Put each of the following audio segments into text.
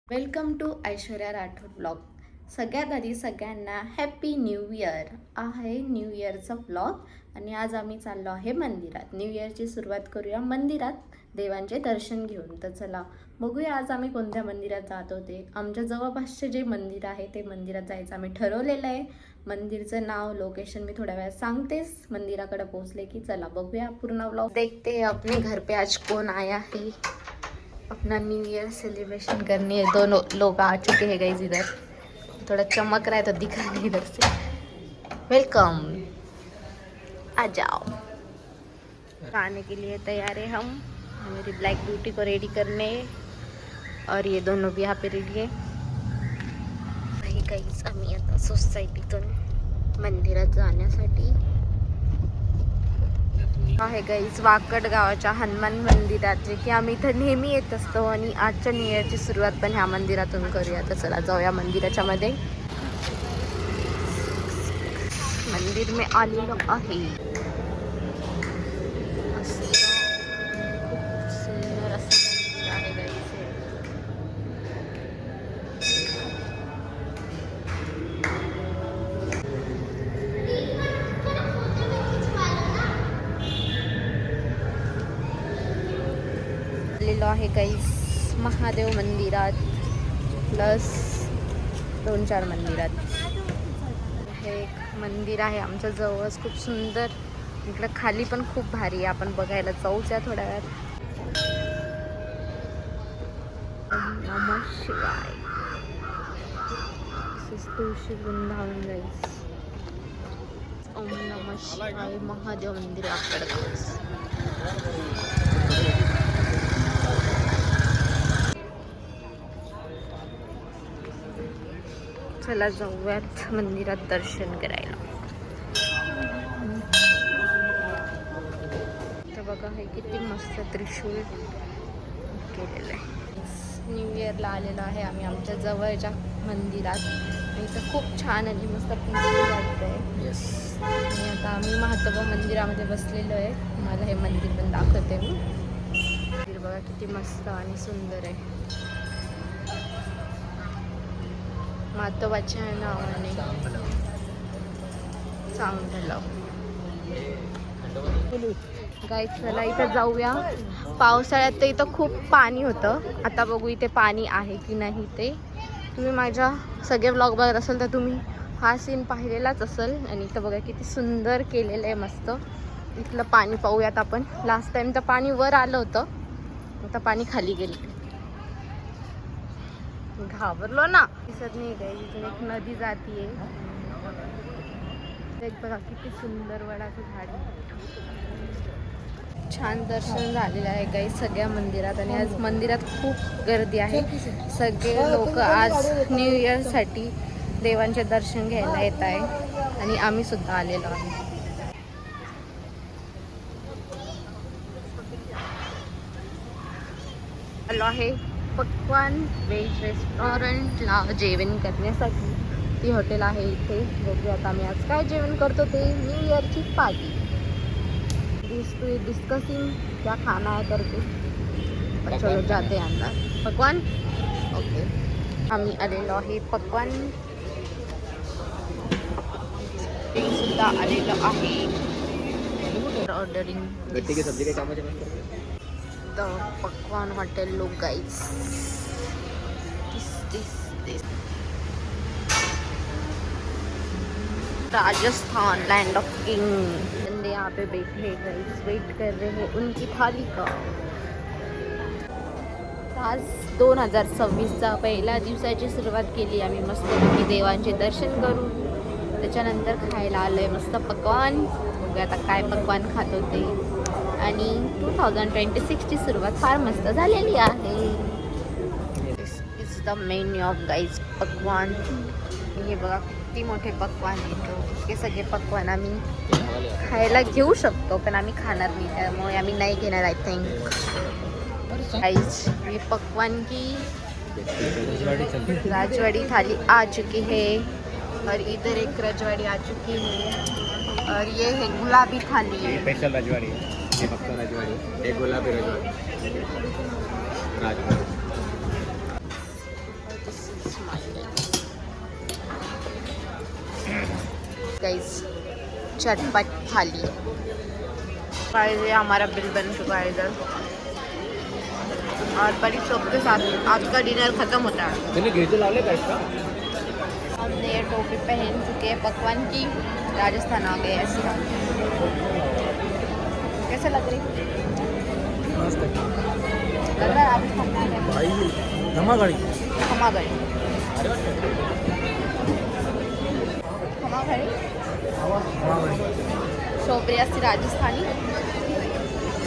Welcome to Aishwarya Rathod blog. सगळ्यात आधी सगळ्यांना हॅपी न्यू इयर. आहे न्यू इयरचा ब्लॉग आणि आज आम्ही चाललो आहे मंदिरात. न्यू इयरची सुरुवात करूया मंदिरात देवांचे दर्शन घेऊन. तर चला बघूया आज आम्ही कोणत्या मंदिरात जात होते. आमच्या जवळपासचे जे मंदिर आहे ते मंदिरात जायचं आम्ही ठरवलेलं आहे. मंदिरचं नाव लोकेशन मी थोड्या वेळात सांगतेस. मंदिराकडे पोहोचले की चला बघूया पूर्ण ब्लॉग. देखते अपने घर पे आज कौन आया है. अपना न्यू ईयर सेलिब्रेशन करने दो लोग आ चुके हैं गाइस इधर. थोड़ा चमक रहा है तो दिख रहा है इधर से. वेलकम, आ जाओ. आने के लिए तैयार है हम. मेरी ब्लैक ब्यूटी को रेडी करने और ये दोनों भी यहाँ पे रेडी है. गाइस आम्ही आता सोसायटीतून मंदिरात जाण्यासाठी आहे गाईज वाकड गावाच्या हनुमान मंदिरात, जे की आम्ही इथं नेहमी येत असतो आणि आजच्या न्यू इयरची सुरुवात पण ह्या मंदिरातून करूया. तर चला जाऊया मंदिराच्या मध्ये. मंदिर में आलेलो आहे. मस्त खूप सुंदर असं मंदिर आहे गाईज. आलेलो आहे गाईस महादेव मंदिरात प्लस 2-4 मंदिरात. हे एक मंदिर आहे आमच्या जवळच, खूप सुंदर. इकडे खाली पण खूप भारी आहे, आपण बघायला जाऊच या थोड्या वेळात. ओम नमः शिवाय. तुळशी वृंदावन गाईस. ओम नमः शिवाय. महादेव मंदिर आपल्याकडे. चला जाऊयात मंदिरात दर्शन करायला. तर बघा हे किती मस्त त्रिशूल केलेलं आहे. न्यू इयरला आलेलो आहे आम्ही आमच्या जवळच्या मंदिरात. इथं खूप छान आणि मस्त पीसफुल वाटतंय. आणि आता आम्ही महात्मा मंदिरामध्ये बसलेलो आहे. मला हे मंदिर पण दाखवते मी. मंदिर बघा किती मस्त आणि सुंदर आहे. मातोबाच्या नावाने चांगलं गाईस. चला इथं जाऊया. पावसाळ्यात तर इथं खूप पाणी होतं. आता बघू इथे पाणी आहे की नाही ते. तुम्ही माझ्या सगळे व्लॉग बघत असाल तर तुम्ही हा सीन पाहिलेलाच असेल. आणि इथं बघा किती सुंदर केलेलं आहे मस्त. इथलं पाणी पाहूयात आपण. लास्ट टाइम तर पाणी वर आलं होतं, आता पाणी खाली गेलं. घाबरलो ना. दिसत नाही काही. इथून एक नदी जातीये. एक बघा किती सुंदर वडाचं झाड. छान दर्शन झालेलं आहे काही सगळ्या मंदिरात. आणि आज मंदिरात खूप गर्दी आहे. सगळे लोक आज न्यू इयरसाठी देवांचे दर्शन घ्यायला येत आहे आणि आम्ही सुद्धा आलेलो आहे. आलो आहे पक्वान व्हेज रेस्टॉरंटला जेवण करण्यासाठी. ती हॉटेल आहे इथे. बघूयात आम्ही आज काय जेवण करतो ते. New इयरची party. डिस्कसिंग क्या खाना है करके. चलो जाते अंदर. पक्वान ओके. आम्ही आलेलो आहे पक्वान. ते सुद्धा आलेलं आहे. ऑर्डरिंग द पक्वान हॉटेल लोग guys. This Rajasthan land of king. बंदे यहाँ पे बैठे हैं गाइस, वेट कर रहे हैं उनकी थाली का. आज 2026चा पहिल्या दिवसाची सुरुवात केली आम्ही मस्तपैकी देवांचे दर्शन करून. त्याच्यानंतर खायला आलंय मस्त पक्वान. बघूया आता काय पक्वान खातो ते. आणि 2026ची सुरुवात फार मस्त झालेली आहे. This is the menu of guys पक्वान. हे बघा किती मोठे पक्वान येतो. हे सगळे पक्वान आम्ही खायला घेऊ शकतो पण आम्ही खाणार नाही, त्यामुळे आम्ही नाही घेणार आय थिंक. गाइस ये पकवान की राजवाड़ी थाली आ चुकी है और इधर एक रजवाड़ी आ चुकी है और ये है गुलाबी थाली. स्पेशल रजवाड़ी, ये पक्का रजवाड़ी, एक गुलाबी रजवाड़ी. गाइस चटपट थाली। गाइस ये हमारा बिल बन चुका है इधर और बड़ी शॉप के साथ आज का डिनर खत्म होता है। मैंने गेजर लावले का इसका हमने ये टोपी पहन चुके हैं पकवान की, राजस्थान आ गए ऐसे हम। कैसे लग रही? मस्त लग रहा है राजस्थान में आ गए। भाई धमागड़ी खमागड़ी खमागड़ी शोभरी असती राजस्थानी।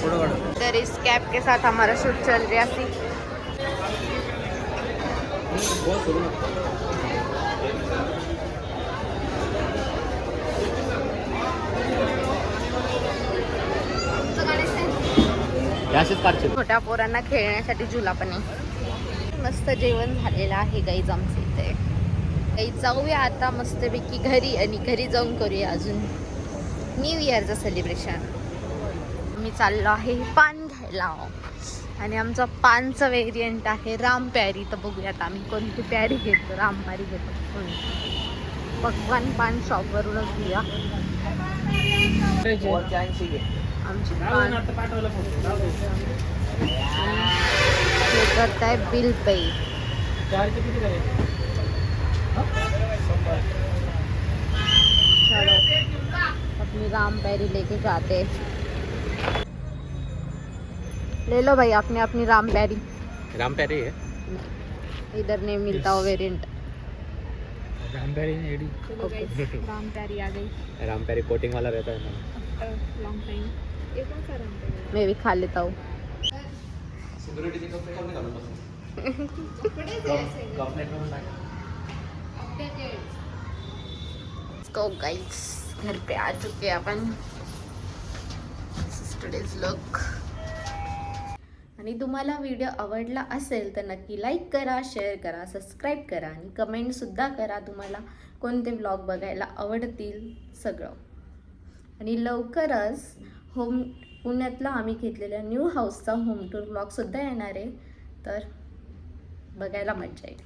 इधर इस कैप के साथ हमारा शूट चल रहा सी। याशीच काढशील. छोट्या पोरांना खेळण्यासाठी झुला पण आहे. मस्त जेवण झालेलं आहे गाईज आमचं इथे. गाईज जाऊया आता मस्तपैकी घरी आणि घरी जाऊन करूया अजून न्यू इयरचं सेलिब्रेशन. मी चाललो आहे पान घ्यायला आणि आमचा पानचं व्हेरियंट आहे राम प्यारी. तर बघूयात आम्ही कोणती प्यारी घेतो. राम प्यारी घेतो कोणती. पकवान पान शॉपवरूनच घेऊया. आमची पान हे करताय बिल पे. चलो अपनी राम पैरी लेके जाते. ले लो भाई आपने अपनी राम पैरी. राम प्यारी है. इधर नहीं मिलता वो वेरिएंट. राम प्यारी एडी. राम पैरी आ गई. राम प्यारी कोटिंग वाला रहता है ना. Long time. ये कौन सा राम पैरी? मैं भी खा लेता हूँ. सिक्युरिटीचे कपडे कोण घालून बसले? तो गाइस घर पे आ चुके हैं अपन. Today's look. आणि तुम्हाला व्हिडिओ आवडला असेल तर नक्की लाईक करा, शेअर करा, सबस्क्राईब करा आणि कमेंटसुद्धा करा तुम्हाला कोणते व्लॉग बघायला आवडतील सगळं. आणि लवकरच पुण्यातला आम्ही घेतलेल्या न्यू हाऊसचा होम टूर व्लॉगसुद्धा येणार आहे. तर बघायला मजा येईल.